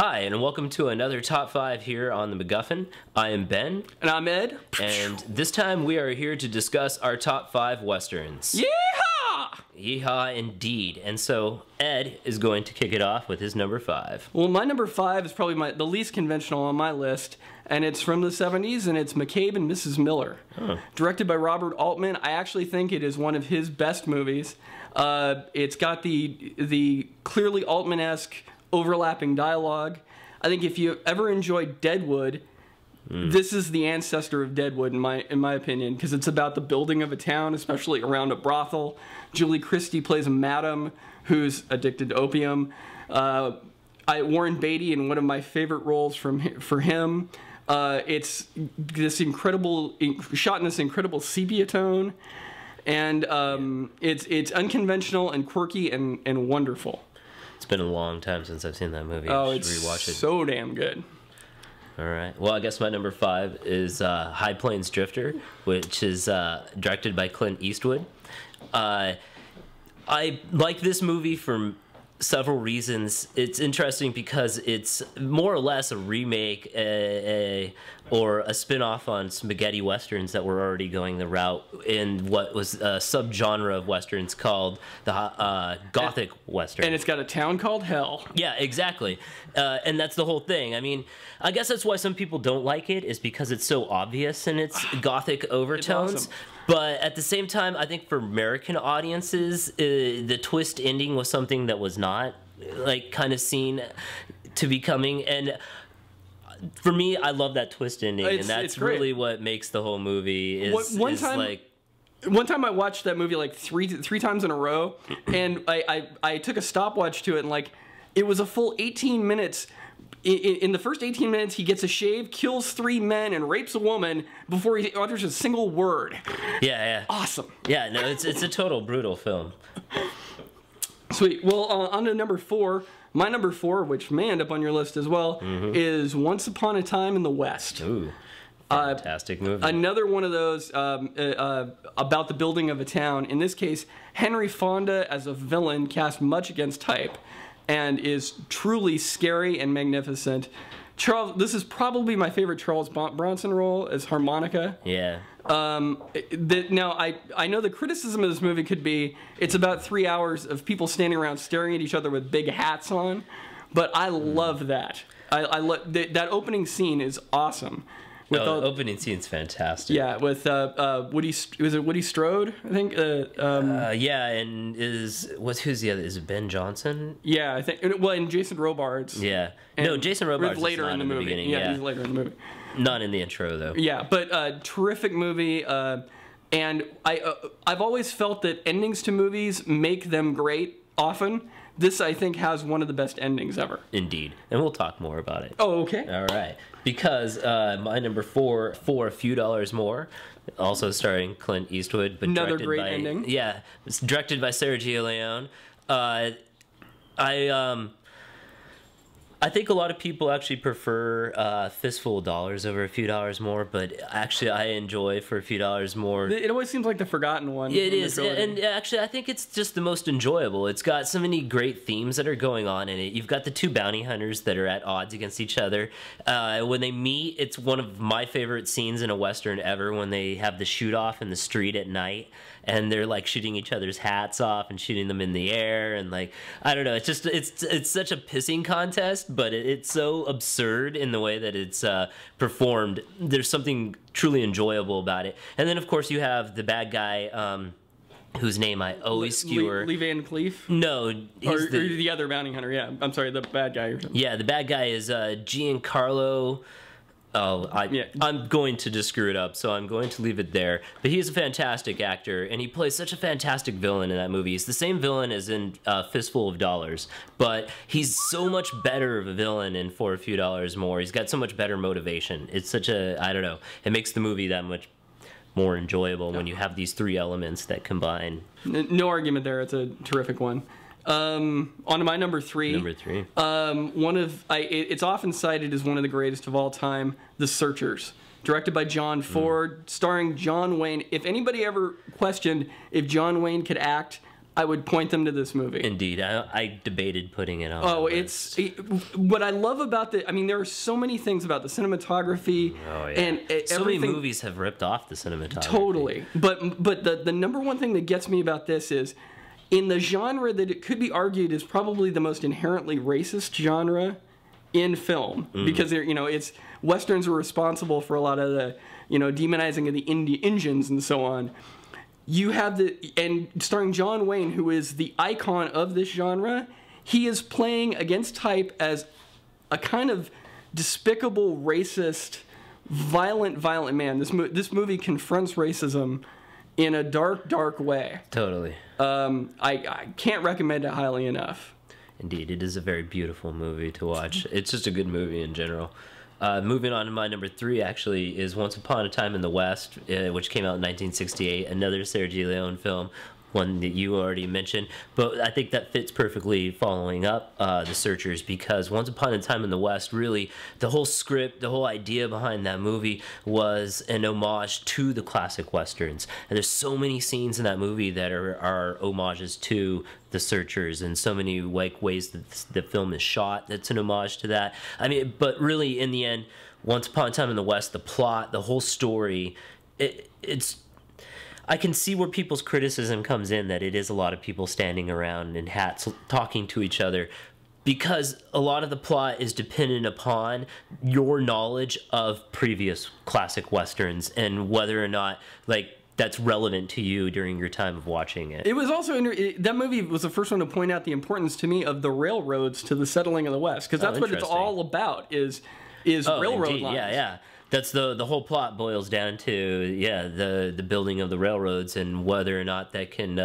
Hi, and welcome to another Top 5 here on the MacGuffin. I am Ben. And I'm Ed. And this time we are here to discuss our Top 5 Westerns. Yeehaw! Yeehaw indeed. And so Ed is going to kick it off with his number 5. Well, my number 5 is probably the least conventional on my list, and it's from the 70s, and it's McCabe and Mrs. Miller. Oh. Directed by Robert Altman. I actually think it is one of his best movies. It's got the clearly Altman-esque overlapping dialogue. I think if you ever enjoyed Deadwood, this is the ancestor of Deadwood in my opinion, because it's about the building of a town, especially around a brothel. Julie Christie plays a madam who's addicted to opium. Warren Beatty in one of my favorite roles for him. It's this incredible shot in this incredible sepia tone, and it's unconventional and quirky and wonderful. It's been a long time since I've seen that movie. Oh, I should it's rewatch it. so damn good. All right. Well, I guess my number 5 is High Plains Drifter, which is directed by Clint Eastwood. I like this movie for several reasons. It's interesting because it's more or less a remake or a spin-off on spaghetti westerns that were already going the route in what was a subgenre of westerns called the gothic western. And it's got a town called Hell. Yeah, exactly. And that's the whole thing. I mean, I guess that's why some people don't like it, is because it's so obvious in its gothic overtones. It's awesome. But at the same time, I think for American audiences, the twist ending was something that was not kind of seen to be coming. And for me, I love that twist ending, and that's really what makes the whole movie. One time I watched that movie like three times in a row, and I took a stopwatch to it, and it was a full 18 minutes. In the first 18 minutes, he gets a shave, kills 3 men, and rapes a woman before he utters a single word. Yeah. Awesome. Yeah, no, it's a total brutal film. Sweet. Well, on to number 4. My number 4, which may end up on your list as well, is Once Upon a Time in the West. Ooh, fantastic movie. Another one of those about the building of a town. In this case, Henry Fonda as a villain cast much against type, and is truly scary and magnificent. This is probably my favorite Charles Bronson role as harmonica. Yeah. Now, I know the criticism of this movie could be it's about 3 hours of people standing around staring at each other with big hats on, but I love that. I love that opening scene is awesome. The opening scene's fantastic. Yeah, with Woody Strode, I think. Yeah, and who's the other? Is it Ben Johnson? Yeah, I think. Well, and Jason Robards. Yeah. No, Jason Robards is later not in the movie. beginning. Yeah, he's later in the movie. Not in the intro though. Yeah, but terrific movie. And I've always felt that endings to movies make them great. Often, this I think has one of the best endings ever. Indeed, and we'll talk more about it. Oh, okay. All right. Because my number 4, For a Few Dollars More, also starring Clint Eastwood, but another great ending. Yeah, it's directed by Sergio Leone. I think a lot of people actually prefer Fistful of Dollars over A Few Dollars More, but actually I enjoy For a Few Dollars More. It always seems like the forgotten one. It is, and actually I think it's just the most enjoyable. It's got so many great themes that are going on in it. You've got the 2 bounty hunters that are at odds against each other. When they meet, it's one of my favorite scenes in a Western ever, when they have the shoot-off in the street at night, and they're shooting each other's hats off and shooting them in the air, and I don't know, it's just it's such a pissing contest, but it's so absurd in the way that it's performed. There's something truly enjoyable about it. And then of course you have the bad guy, whose name I always skewer. Lee Van Cleef? No, or the other bounty hunter. Yeah, I'm sorry, the bad guy. Yeah, the bad guy is Giancarlo. I'm going to just screw it up, so I'm going to leave it there. But he's a fantastic actor, and he plays such a fantastic villain in that movie. He's the same villain as in Fistful of Dollars, but he's so much better of a villain in For a Few Dollars More. He's got so much better motivation. It's such I don't know, it makes the movie that much more enjoyable when you have these 3 elements that combine. No argument there. It's a terrific one. On to my number 3. Number 3. It's often cited as one of the greatest of all time, The Searchers. Directed by John Ford, starring John Wayne. If anybody ever questioned if John Wayne could act, I would point them to this movie. Indeed, I debated putting it on. Oh, what I love about I mean, there are so many things about the cinematography. Oh, yeah. And so many movies have ripped off the cinematography. Totally. But the number one thing that gets me about this is, in the genre that it could be argued is probably the most inherently racist genre in film, because it's Westerns are responsible for a lot of the demonizing of the Indians and so on. You have and starring John Wayne, who is the icon of this genre. He is playing against type as a kind of despicable, racist, violent man. This movie confronts racism in a dark way. Totally. I can't recommend it highly enough. Indeed, it is a very beautiful movie to watch. It's just a good movie in general. Moving on to my number 3, actually, is Once Upon a Time in the West, which came out in 1968, another Sergio Leone film, one that you already mentioned. But I think that fits perfectly following up The Searchers, because Once Upon a Time in the West, really, the whole script, the whole idea behind that movie was an homage to the classic Westerns. And there's so many scenes in that movie that are homages to The Searchers, and so many ways that the film is shot that's an homage to that. I mean, but really, in the end, Once Upon a Time in the West, the plot, the whole story, it's... I can see where people's criticism comes in, that it is a lot of people standing around in hats talking to each other, because a lot of the plot is dependent upon your knowledge of previous classic Westerns and whether or not, like, that's relevant to you during your time of watching it. It was also that movie was the first one to point out the importance to me of the railroads to the settling of the West, because that's what it's all about is railroad lines. Yeah. That's the whole plot boils down to the building of the railroads and whether or not that can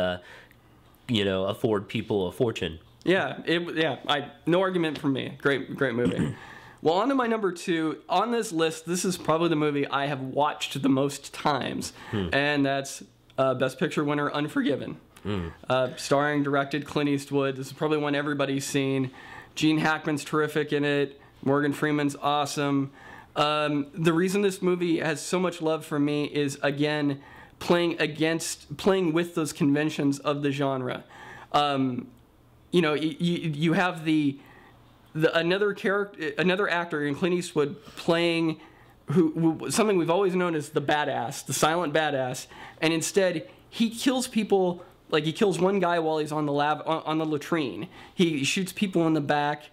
afford people a fortune. No argument from me. Great movie. Well, on to my number 2. On this list, this is probably the movie I have watched the most times, and that's Best Picture winner Unforgiven. Starring, directed Clint Eastwood. This is probably one everybody's seen. Gene Hackman's terrific in it. Morgan Freeman's awesome. The reason this movie has so much love for me is, again, playing with those conventions of the genre. You have another actor in Clint Eastwood playing who something we've always known as the badass, the silent badass, and instead he kills people. Like, he kills one guy while he's on the latrine. He shoots people in the back.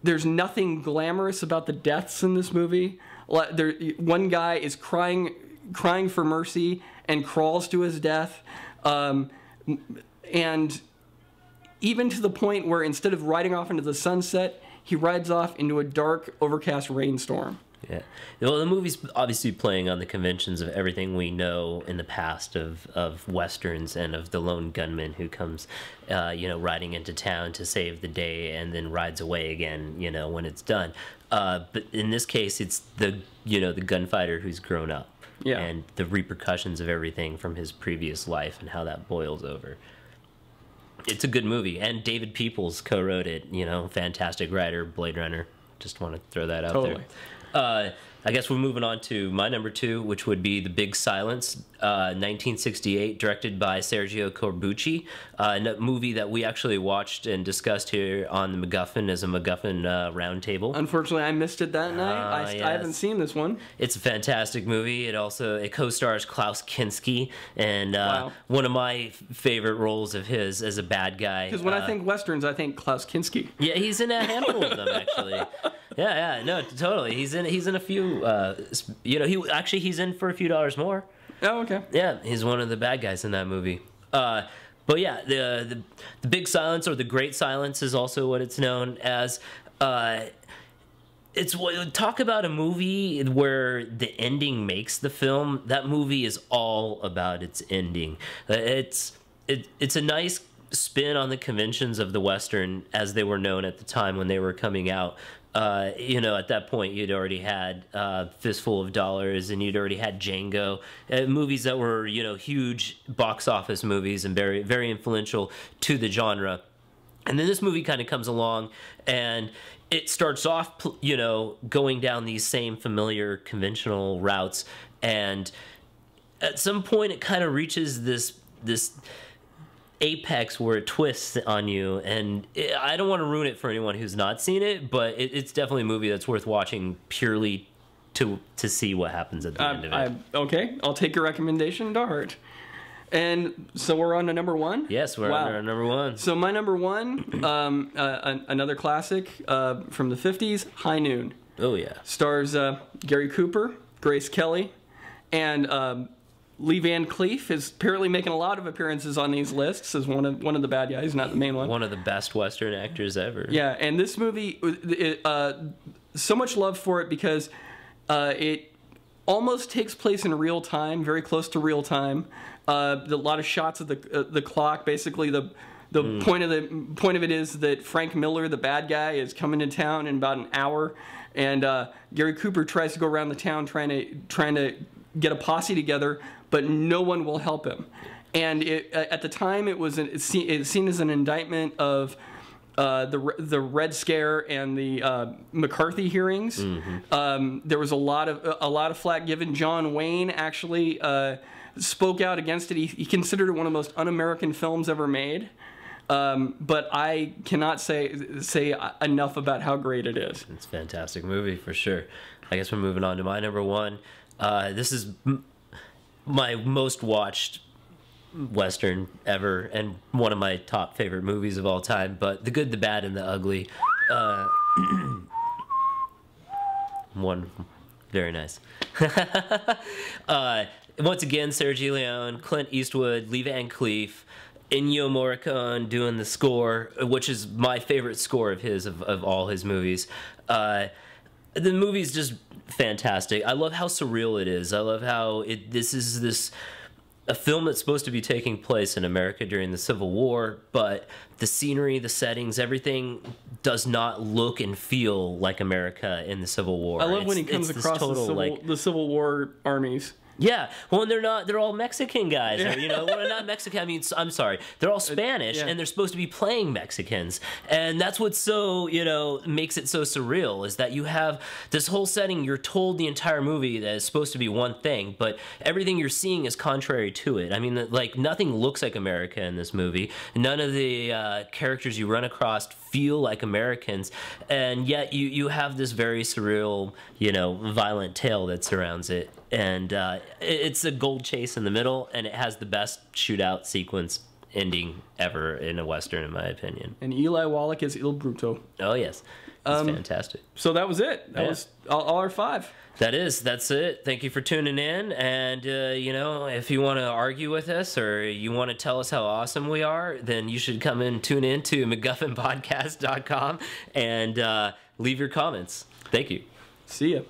There's nothing glamorous about the deaths in this movie. One guy is crying for mercy and crawls to his death, and even to the point where instead of riding off into the sunset, he rides off into a dark, overcast rainstorm. Yeah. Well, the movie's obviously playing on the conventions of everything we know in the past of Westerns and of the lone gunman who comes, riding into town to save the day and then rides away again, when it's done. But in this case, it's the gunfighter who's grown up. Yeah. And the repercussions of everything from his previous life and how that boils over. It's a good movie. And David Peoples co-wrote it, fantastic writer, Blade Runner. Just want to throw that out there. I guess we're moving on to my number 2, which would be The Big Silence, 1968, directed by Sergio Corbucci, a movie that we actually watched and discussed here on the MacGuffin as a MacGuffin roundtable. Unfortunately, I missed it that night. Yes. I haven't seen this one. It's a fantastic movie. It co-stars Klaus Kinski, and one of my favorite roles of his as a bad guy. Because when I think Westerns, I think Klaus Kinski. Yeah, he's in a handful of them, actually. No, totally. He's in a few. He's in for a few dollars more. Oh, okay. Yeah, he's one of the bad guys in that movie. But yeah, the Big Silence, or the Great Silence, is also what it's known as. Talk about a movie where the ending makes the film. That movie is all about its ending. It's a nice spin on the conventions of the Western as they were known at the time when they were coming out. At that point, you'd already had Fistful of Dollars, and you'd already had Django, movies that were, huge box office movies and very, very influential to the genre. And then this movie kind of comes along, and it starts off, going down these same familiar, conventional routes, and at some point, it kind of reaches this apex where it twists on you, and I don't want to ruin it for anyone who's not seen it, but it's definitely a movie that's worth watching purely to see what happens at the end of it. Okay, I'll take your recommendation to heart. And so we're on to number one? Yes, we're on to number one. So my number one, another classic from the 50s, High Noon. Oh, yeah. Stars Gary Cooper, Grace Kelly, and Lee Van Cleef is apparently making a lot of appearances on these lists as one of the bad guys, not the main one. One of the best Western actors ever. Yeah, and this movie, so much love for it because it almost takes place in real time, very close to real time. A lot of shots of the clock. Basically, the point of it is that Frank Miller, the bad guy, is coming to town in about an hour, and Gary Cooper tries to go around the town trying to get a posse together, but no one will help him. And at the time, it's seen as an indictment of the Red Scare and the McCarthy hearings. Mm-hmm. There was a lot of flack given. John Wayne actually spoke out against it. He considered it one of the most un-American films ever made. But I cannot say enough about how great it is. It's a fantastic movie for sure. I guess we're moving on to my number one. This is my most watched Western ever, and one of my top favorite movies of all time. But The Good, the Bad, and the Ugly. One, very nice. Once again, Sergio Leone, Clint Eastwood, Lee Van Cleef, Ennio Morricone doing the score, which is my favorite score of his, of all his movies. The movie's just fantastic. I love how surreal it is. I love how this is a film that's supposed to be taking place in America during the Civil War, but the scenery, the settings, everything does not look and feel like America in the Civil War. I love when he comes across the Civil War armies. Yeah, well, and they're all Mexican guys. Or, well, not Mexican. I mean, I'm sorry. They're all Spanish, and they're supposed to be playing Mexicans. And that's what's so, makes it so surreal, is that you have this whole setting. You're told the entire movie that is supposed to be one thing, but everything you're seeing is contrary to it. I mean, like, nothing looks like America in this movie. None of the characters you run across feel like Americans, and yet you have this very surreal, violent tale that surrounds it. And it's a gold chase in the middle, and it has the best shootout sequence ending ever in a Western, in my opinion. And Eli Wallach is Il Bruto. Oh, yes. It's fantastic. So that was it. That was all our five. That's it. Thank you for tuning in. And, if you want to argue with us or you want to tell us how awesome we are, then you should come and tune in to MacGuffinPodcast.com and leave your comments. Thank you. See ya.